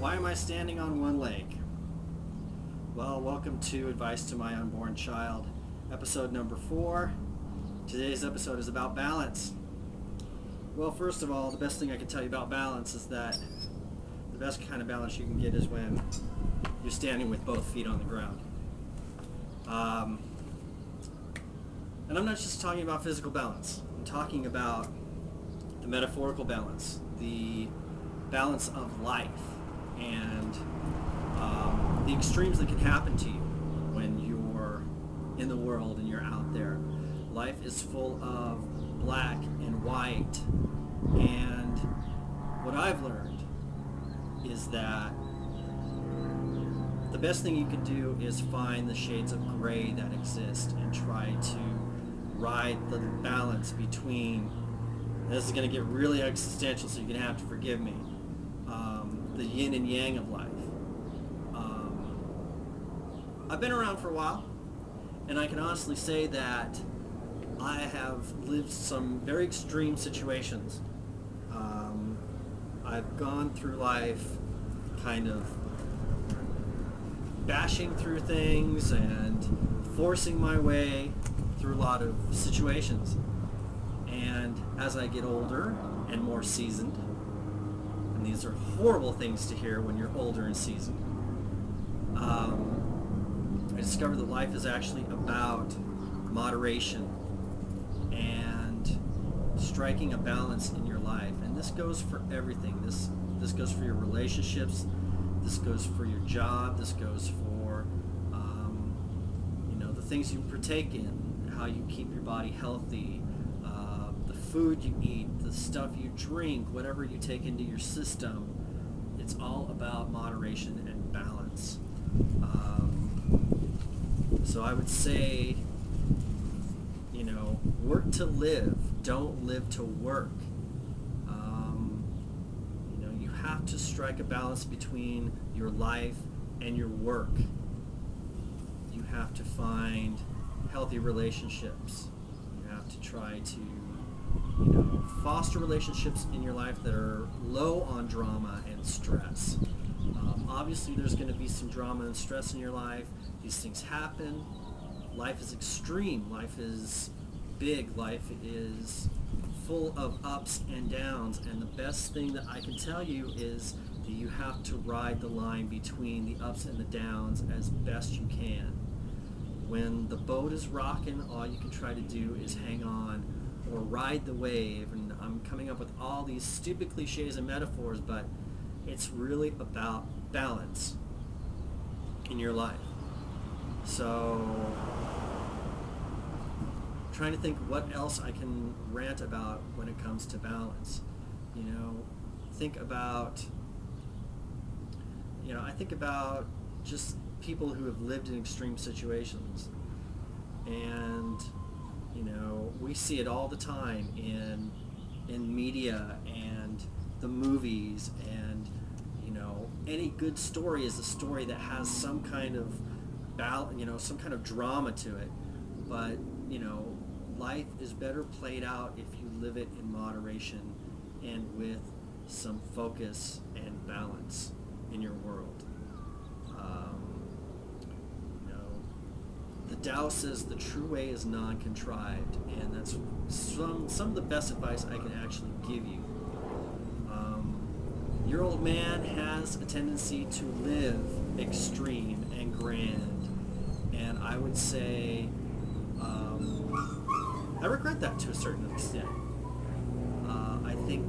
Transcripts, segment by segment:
Why am I standing on one leg? Well, welcome to Advice to My Unborn Child, episode number 4. Today's episode is about balance. Well, first of all, the best thing I can tell you about balance is that the best kind of balance you can get is when you're standing with both feet on the ground. And I'm not just talking about physical balance. I'm talking about the metaphorical balance, the balance of life, and the extremes that can happen to you when you're in the world and you're out there. Life is full of black and white, and what I've learned is that the best thing you can do is find the shades of gray that exist and try to ride the balance between, this is going to get really existential, so you're going to have to forgive me, the yin and yang of life. I've been around for a while, and I can honestly say that I have lived some very extreme situations. I've gone through life kind of bashing through things and forcing my way through a lot of situations. And as I get older and more seasoned, and these are horrible things to hear when you're older and seasoned, I discovered that life is actually about moderation and striking a balance in your life. And this goes for everything. This goes for your relationships. This goes for your job. This goes for the things you partake in, how you keep your body healthy, the food you eat, the stuff you drink, whatever you take into your system. It's all about moderation and balance. So I would say, work to live, don't live to work. You have to strike a balance between your life and your work. You have to find healthy relationships. You have to try to, foster relationships in your life that are low on drama and stress. Obviously, there's going to be some drama and stress in your life. These things happen. Life is extreme. Life is big. Life is full of ups and downs. And the best thing that I can tell you is that you have to ride the line between the ups and the downs as best you can. When the boat is rocking, all you can try to do is hang on or ride the wave. And I'm coming up with all these stupid cliches and metaphors, but it's really about balance in your life. So, I'm trying to think what else I can rant about when it comes to balance. Think about, I think about just people who have lived in extreme situations. And, we see it all the time in media and the movies, and any good story is a story that has some kind of some kind of drama to it. But life is better played out if you live it in moderation and with some focus and balance in your world. The Tao says the true way is non-contrived, and that's some of the best advice I can actually give you. Your old man has a tendency to live extreme and grand, and I would say I regret that to a certain extent. I think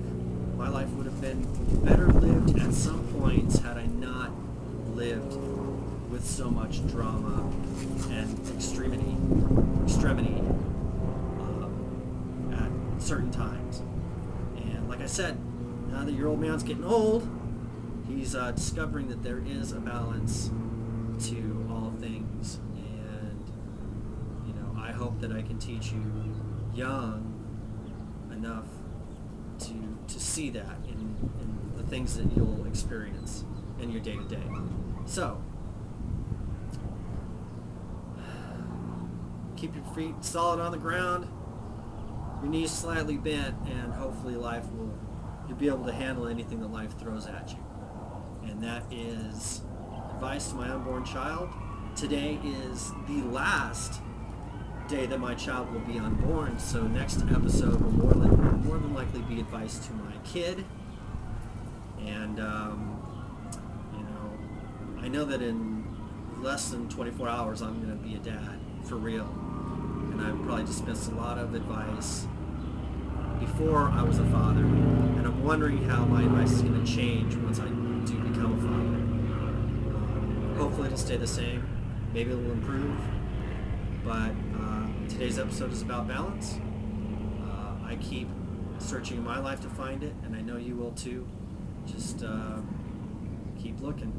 my life would have been better lived at some points had I not lived with so much drama and extremity at certain times. And like I said, now that your old man's getting old, he's discovering that there is a balance to all things. And, I hope that I can teach you young enough to see that in the things that you'll experience in your day-to-day. So, keep your feet solid on the ground, your knees slightly bent, and hopefully you'll be able to handle anything that life throws at you. and that is advice to my unborn child. Today is the last day that my child will be unborn, so next episode will more than likely be advice to my kid. And I know that in less than 24 hours I'm going to be a dad for real, and I've probably dispensed a lot of advice before I was a father, and I'm wondering how my advice is going to change once I do become a father. Hopefully it'll stay the same, maybe it'll improve, but today's episode is about balance. I keep searching in my life to find it, and I know you will too. Just keep looking.